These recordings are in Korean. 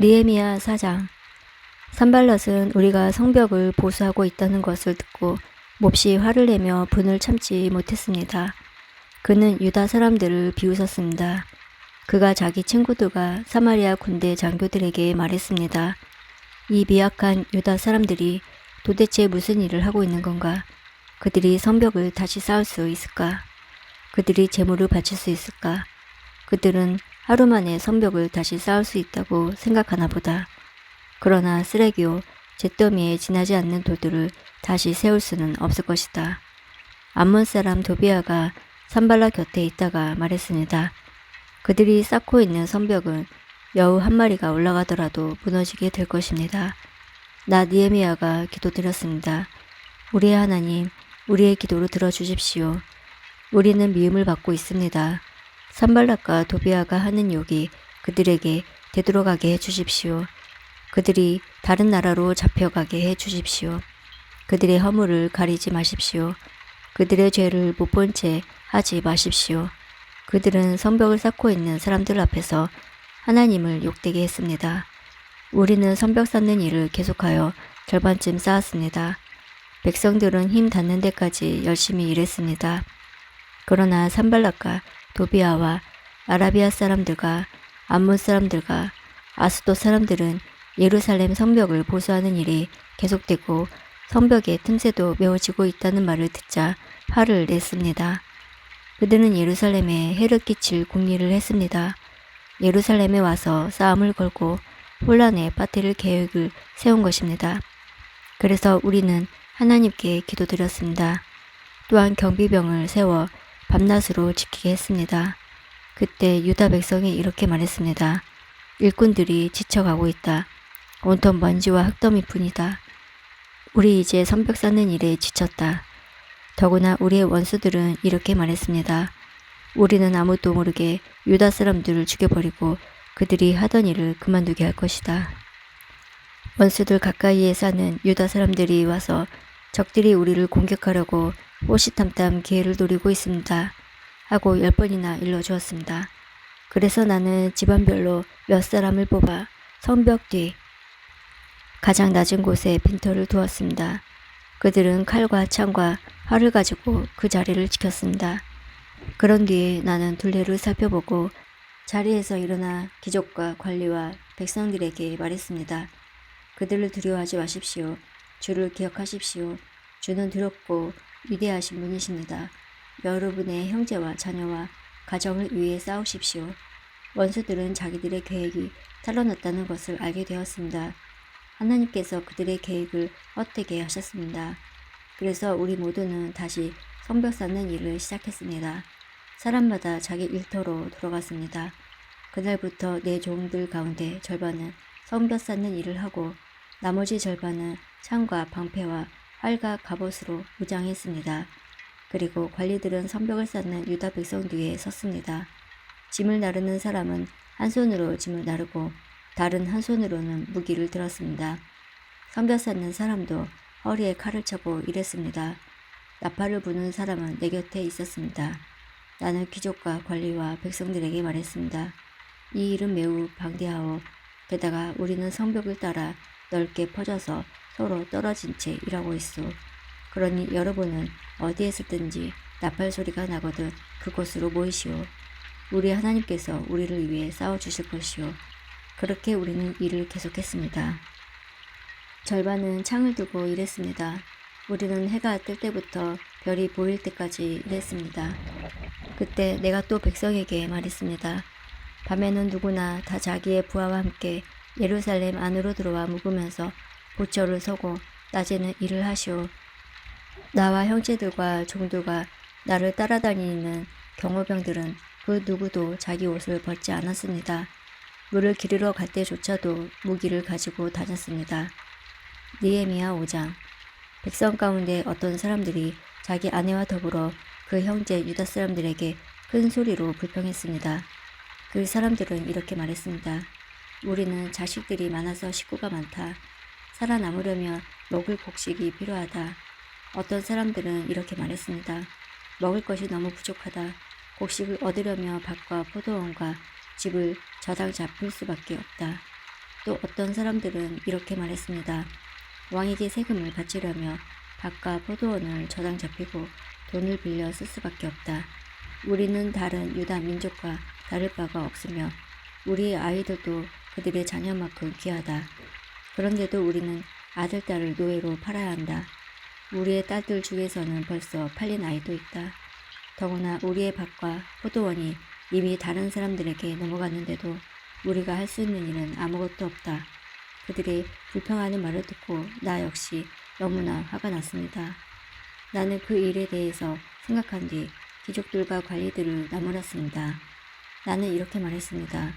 느헤미야 4장. 산발랏은 우리가 성벽을 보수하고 있다는 것을 듣고 몹시 화를 내며 분을 참지 못했습니다. 그는 유다 사람들을 비웃었습니다. 그가 자기 친구들과 사마리아 군대 장교들에게 말했습니다. 이 미약한 유다 사람들이 도대체 무슨 일을 하고 있는 건가? 그들이 성벽을 다시 쌓을 수 있을까? 그들이 제물을 바칠 수 있을까? 그들은 하루 만에 성벽을 다시 쌓을 수 있다고 생각하나 보다. 그러나 쓰레기요, 잿더미에 지나지 않는 돌들을 다시 세울 수는 없을 것이다. 암몬 사람 도비아가 산발랏 곁에 있다가 말했습니다. 그들이 쌓고 있는 성벽은 여우 한 마리가 올라가더라도 무너지게 될 것입니다. 나 느헤미야가 기도드렸습니다. 우리의 하나님, 우리의 기도를 들어주십시오. 우리는 미움을 받고 있습니다. 산발랏과 도비아가 하는 욕이 그들에게 되돌아가게 해주십시오. 그들이 다른 나라로 잡혀가게 해주십시오. 그들의 허물을 가리지 마십시오. 그들의 죄를 못 본 채 하지 마십시오. 그들은 성벽을 쌓고 있는 사람들 앞에서 하나님을 욕되게 했습니다. 우리는 성벽 쌓는 일을 계속하여 절반쯤 쌓았습니다. 백성들은 힘 닿는 데까지 열심히 일했습니다. 그러나 산발랏과 도비아와 아라비아 사람들과 암몬 사람들과 아스돗 사람들은 예루살렘 성벽을 보수하는 일이 계속되고 성벽의 틈새도 메워지고 있다는 말을 듣자 화를 냈습니다. 그들은 예루살렘에 해를 끼칠 궁리를 했습니다. 예루살렘에 와서 싸움을 걸고 혼란에 빠뜨릴 계획을 세운 것입니다. 그래서 우리는 하나님께 기도드렸습니다. 또한 경비병을 세워 밤낮으로 지키게 했습니다. 그때 유다 백성이 이렇게 말했습니다. 일꾼들이 지쳐가고 있다. 온통 먼지와 흙더미뿐이다. 우리 이제 성벽 쌓는 일에 지쳤다. 더구나 우리의 원수들은 이렇게 말했습니다. 우리는 아무도 모르게 유다 사람들을 죽여버리고 그들이 하던 일을 그만두게 할 것이다. 원수들 가까이에 사는 유다 사람들이 와서 적들이 우리를 공격하려고 호시탐탐 기회를 노리고 있습니다. 하고 10번이나 일러주었습니다. 그래서 나는 집안별로 몇 사람을 뽑아 성벽 뒤 가장 낮은 곳에 빈터를 두었습니다. 그들은 칼과 창과 활을 가지고 그 자리를 지켰습니다. 그런 뒤에 나는 둘레를 살펴보고 자리에서 일어나 귀족과 관리와 백성들에게 말했습니다. 그들을 두려워하지 마십시오. 주를 기억하십시오. 주는 두렵고 위대하신 분이십니다. 여러분의 형제와 자녀와 가정을 위해 싸우십시오. 원수들은 자기들의 계획이 탈로났다는 것을 알게 되었습니다. 하나님께서 그들의 계획을 헛되게 하셨습니다. 그래서 우리 모두는 다시 성벽 쌓는 일을 시작했습니다. 사람마다 자기 일터로 돌아갔습니다. 그날부터 내 종들 가운데 절반은 성벽 쌓는 일을 하고 나머지 절반은 창과 방패와 활과 갑옷으로 무장했습니다. 그리고 관리들은 성벽을 쌓는 유다 백성 뒤에 섰습니다. 짐을 나르는 사람은 한 손으로 짐을 나르고 다른 한 손으로는 무기를 들었습니다. 성벽 쌓는 사람도 허리에 칼을 차고 일했습니다. 나팔을 부는 사람은 내 곁에 있었습니다. 나는 귀족과 관리와 백성들에게 말했습니다. 이 일은 매우 방대하오. 게다가 우리는 성벽을 따라 넓게 퍼져서 서로 떨어진 채 일하고 있어. 그러니 여러분은 어디에 있든지 나팔 소리가 나거든 그곳으로 모이시오. 우리 하나님께서 우리를 위해 싸워주실 것이오. 그렇게 우리는 일을 계속했습니다. 절반은 창을 두고 일했습니다. 우리는 해가 뜰 때부터 별이 보일 때까지 일했습니다. 그때 내가 또 백성에게 말했습니다. 밤에는 누구나 다 자기의 부하와 함께 예루살렘 안으로 들어와 묵으면서 보초를 서고 낮에는 일을 하시오. 나와 형제들과 종들과 나를 따라다니는 경호병들은 그 누구도 자기 옷을 벗지 않았습니다. 물을 기르러 갈 때조차도 무기를 가지고 다녔습니다. 느헤미야 5장. 백성 가운데 어떤 사람들이 자기 아내와 더불어 그 형제 유다 사람들에게 큰 소리로 불평했습니다. 그 사람들은 이렇게 말했습니다. 우리는 자식들이 많아서 식구가 많다. 살아남으려면 먹을 곡식이 필요하다. 어떤 사람들은 이렇게 말했습니다. 먹을 것이 너무 부족하다. 곡식을 얻으려며 밭과 포도원과 집을 저당 잡을 수밖에 없다. 또 어떤 사람들은 이렇게 말했습니다. 왕에게 세금을 바치려며 밭과 포도원을 저당 잡히고 돈을 빌려 쓸 수밖에 없다. 우리는 다른 유다 민족과 다를 바가 없으며 우리의 아이들도 그들의 자녀만큼 귀하다. 그런데도 우리는 아들, 딸을 노예로 팔아야 한다. 우리의 딸들 중에서는 벌써 팔린 아이도 있다. 더구나 우리의 밭과 포도원이 이미 다른 사람들에게 넘어갔는데도 우리가 할 수 있는 일은 아무것도 없다. 그들이 불평하는 말을 듣고 나 역시 너무나 화가 났습니다. 나는 그 일에 대해서 생각한 뒤 귀족들과 관리들을 나무랐습니다. 나는 이렇게 말했습니다.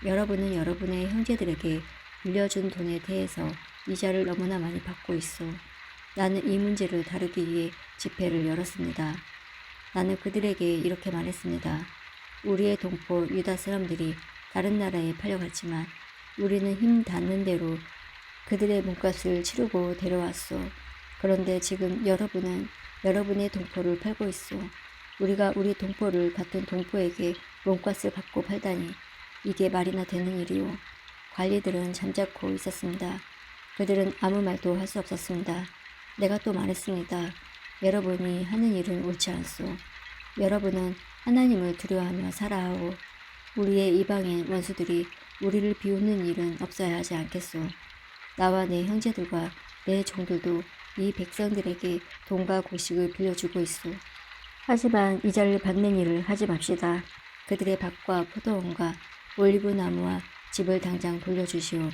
여러분은 여러분의 형제들에게 물려준 돈에 대해서 이자를 너무나 많이 받고 있어. 나는 이 문제를 다루기 위해 집회를 열었습니다. 나는 그들에게 이렇게 말했습니다. 우리의 동포 유다 사람들이 다른 나라에 팔려갔지만 우리는 힘 닿는 대로 그들의 몸값을 치르고 데려왔소. 그런데 지금 여러분은 여러분의 동포를 팔고 있어. 우리가 우리 동포를 같은 동포에게 몸값을 받고 팔다니 이게 말이나 되는 일이오. 관리들은 잠자코 있었습니다. 그들은 아무 말도 할 수 없었습니다. 내가 또 말했습니다. 여러분이 하는 일은 옳지 않소. 여러분은 하나님을 두려워하며 살아하오. 우리의 이방인 원수들이 우리를 비웃는 일은 없어야 하지 않겠소. 나와 내 형제들과 내 종들도 이 백성들에게 돈과 곡식을 빌려주고 있소. 하지만 이자를 받는 일을 하지 맙시다. 그들의 밭과 포도원과 올리브나무와 집을 당장 돌려주시오.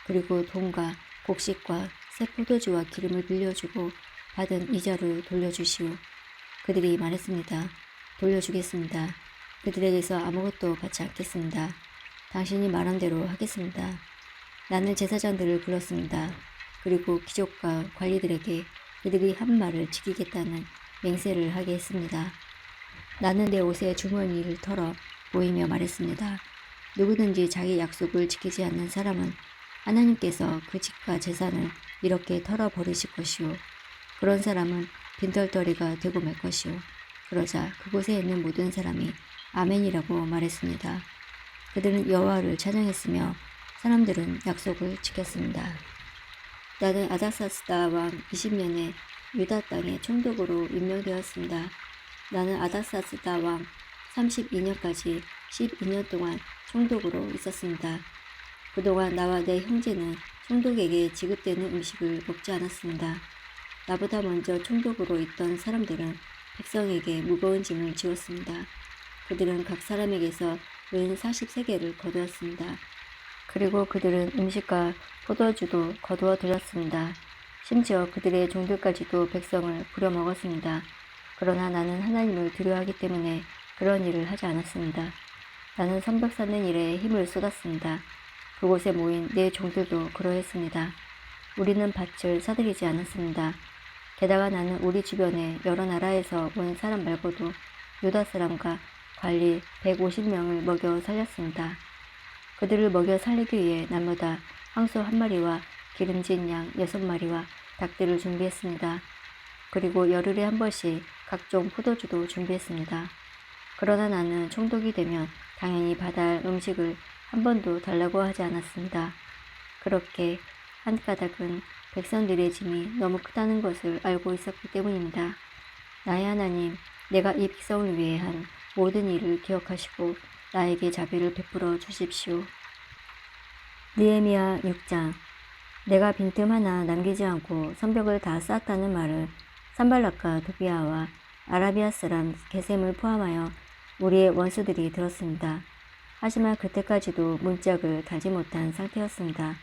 그리고 돈과 곡식과 새 포도주와 기름을 빌려주고 받은 이자를 돌려주시오. 그들이 말했습니다. 돌려주겠습니다. 그들에게서 아무것도 받지 않겠습니다. 당신이 말한 대로 하겠습니다. 나는 제사장들을 불렀습니다. 그리고 귀족과 관리들에게 그들이 한 말을 지키겠다는 맹세를 하게 했습니다. 나는 내 옷의 주머니를 털어 보이며 말했습니다. 누구든지 자기 약속을 지키지 않는 사람은 하나님께서 그 집과 재산을 이렇게 털어버리실 것이오. 그런 사람은 빈털터리가 되고 말 것이오. 그러자 그곳에 있는 모든 사람이 아멘이라고 말했습니다. 그들은 여호와를 찬양했으며 사람들은 약속을 지켰습니다. 나는 아닥사스다 왕 20년에 유다 땅의 총독으로 임명되었습니다. 나는 아닥사스다 왕 32년까지 12년 동안 총독으로 있었습니다. 그동안 나와 내 형제는 총독에게 지급되는 음식을 먹지 않았습니다. 나보다 먼저 총독으로 있던 사람들은 백성에게 무거운 짐을 지웠습니다. 그들은 각 사람에게서 은 40세겔을 거두었습니다. 그리고 그들은 음식과 포도주도 거두어 들였습니다. 심지어 그들의 종들까지도 백성을 부려먹었습니다. 그러나 나는 하나님을 두려워하기 때문에 그런 일을 하지 않았습니다. 나는 성벽 쌓는 일에 힘을 쏟았습니다. 그곳에 모인 내 종들도 그러했습니다. 우리는 밭을 사들이지 않았습니다. 게다가 나는 우리 주변에 여러 나라에서 온 사람 말고도 유다 사람과 관리 150명을 먹여 살렸습니다. 그들을 먹여 살리기 위해 날마다 황소 1마리와 기름진 양 6마리와 닭들을 준비했습니다. 그리고 열흘에 한 번씩 각종 포도주도 준비했습니다. 그러나 나는 총독이 되면 당연히 받아야 할 음식을 한 번도 달라고 하지 않았습니다. 그렇게 한 까닭은 백성들의 짐이 너무 크다는 것을 알고 있었기 때문입니다. 나의 하나님, 내가 이 백성을 위해 한 모든 일을 기억하시고 나에게 자비를 베풀어 주십시오. 느헤미야 6장. 내가 빈틈 하나 남기지 않고 성벽을 다 쌓았다는 말을 산발락과 도비아와 아라비아 사람 게셈을 포함하여 우리의 원수들이 들었습니다. 하지만 그때까지도 문짝을 달지 못한 상태였습니다.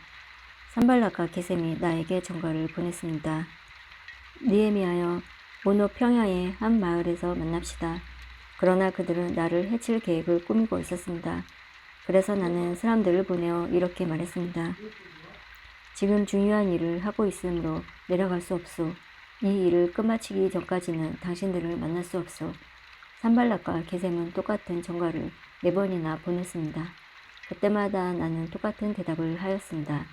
산발락과 게셈이 나에게 전가를 보냈습니다. 느헤미야여, 오노 평야의 한 마을에서 만납시다. 그러나 그들은 나를 해칠 계획을 꾸미고 있었습니다. 그래서 나는 사람들을 보내어 이렇게 말했습니다. 지금 중요한 일을 하고 있으므로 내려갈 수 없소. 이 일을 끝마치기 전까지는 당신들을 만날 수 없소. 산발락과 게셈은 똑같은 전가를 4번이나 보냈습니다. 그때마다 나는 똑같은 대답을 하였습니다.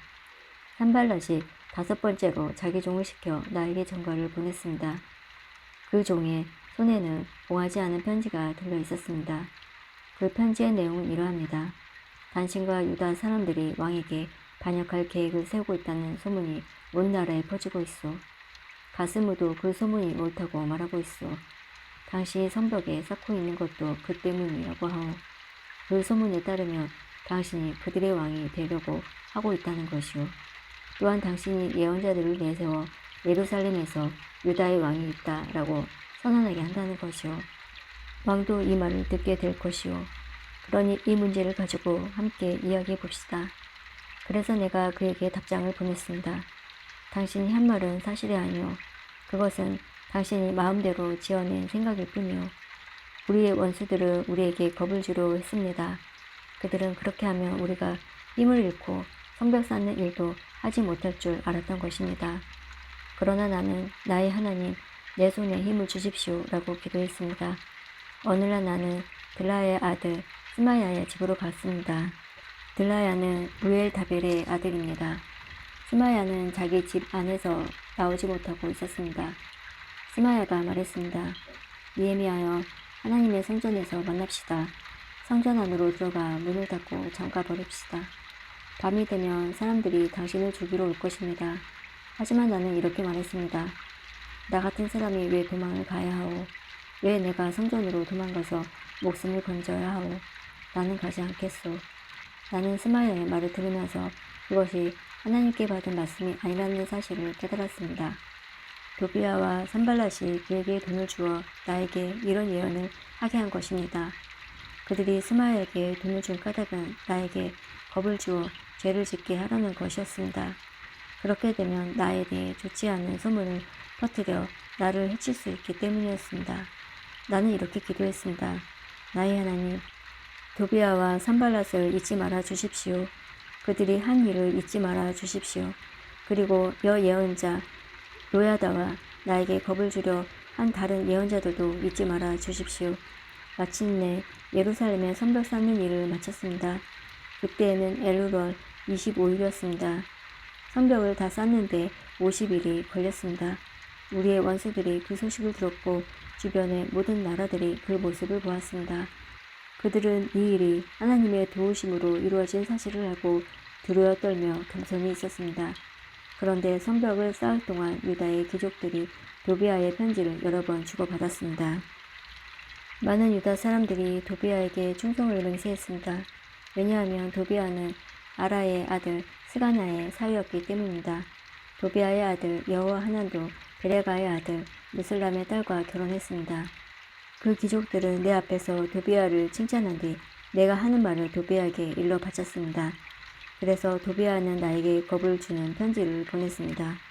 산발락이 5번째로 자기 종을 시켜 나에게 전가를 보냈습니다. 그 종의 손에는 봉하지 않은 편지가 들려 있었습니다. 그 편지의 내용은 이러합니다. 당신과 유다 사람들이 왕에게 반역할 계획을 세우고 있다는 소문이 온 나라에 퍼지고 있어. 가스무도 그 소문이 옳다고 말하고 있어. 당신이 성벽에 쌓고 있는 것도 그 때문이라고 하오. 그 소문에 따르면 당신이 그들의 왕이 되려고 하고 있다는 것이오. 또한 당신이 예언자들을 내세워 예루살렘에서 유다의 왕이 있다라고 선언하게 한다는 것이오. 왕도 이 말을 듣게 될 것이오. 그러니 이 문제를 가지고 함께 이야기해 봅시다. 그래서 내가 그에게 답장을 보냈습니다. 당신이 한 말은 사실이 아니오. 그것은 당신이 마음대로 지어낸 생각일 뿐이오. 우리의 원수들은 우리에게 겁을 주려 했습니다. 그들은 그렇게 하면 우리가 힘을 잃고 성벽 쌓는 일도 하지 못할 줄 알았던 것입니다. 그러나 나는 나의 하나님 내 손에 힘을 주십시오 라고 기도했습니다. 어느날 나는 들라야의 아들 스마야의 집으로 갔습니다. 들라야는 우엘다벨의 아들입니다. 스마야는 자기 집 안에서 나오지 못하고 있었습니다. 스마야가 말했습니다. 니에미아여, 하나님의 성전에서 만납시다. 성전 안으로 들어가 문을 닫고 잠가 버립시다. 밤이 되면 사람들이 당신을 죽이러 올 것입니다. 하지만 나는 이렇게 말했습니다. 나 같은 사람이 왜 도망을 가야 하오? 왜 내가 성전으로 도망가서 목숨을 건져야 하오? 나는 가지 않겠소. 나는 스마야의 말을 들으면서 그것이 하나님께 받은 말씀이 아니라는 사실을 깨달았습니다. 도비아와 산발랏이 그에게 돈을 주어 나에게 이런 예언을 하게 한 것입니다. 그들이 스마야에게 돈을 준 까닭은 나에게 겁을 주어 죄를 짓게 하려는 것이었습니다. 그렇게 되면 나에 대해 좋지 않은 소문을 퍼뜨려 나를 해칠 수 있기 때문이었습니다. 나는 이렇게 기도했습니다. 나의 하나님, 도비아와 산발랏을 잊지 말아 주십시오. 그들이 한 일을 잊지 말아 주십시오. 그리고 여예언자 노야다와 나에게 겁을 주려 한 다른 예언자들도 잊지 말아 주십시오. 마침내 예루살렘의 성벽 쌓는 일을 마쳤습니다. 그때에는 엘루럴 25일이었습니다. 성벽을 다 쌓는데 50일이 걸렸습니다. 우리의 원수들이 그 소식을 들었고 주변의 모든 나라들이 그 모습을 보았습니다. 그들은 이 일이 하나님의 도우심으로 이루어진 사실을 알고 두려워 떨며 겸손히 있었습니다. 그런데 성벽을 쌓을 동안 유다의 귀족들이 도비아의 편지를 여러 번 주고받았습니다. 많은 유다 사람들이 도비아에게 충성을 맹세했습니다. 왜냐하면 도비아는 아라의 아들 스가나의 사위였기 때문입니다. 도비아의 아들 여호하난도 베레가의 아들 무슬람의 딸과 결혼했습니다. 그 귀족들은 내 앞에서 도비아를 칭찬한 뒤 내가 하는 말을 도비아에게 일러 바쳤습니다. 그래서 도비아는 나에게 겁을 주는 편지를 보냈습니다.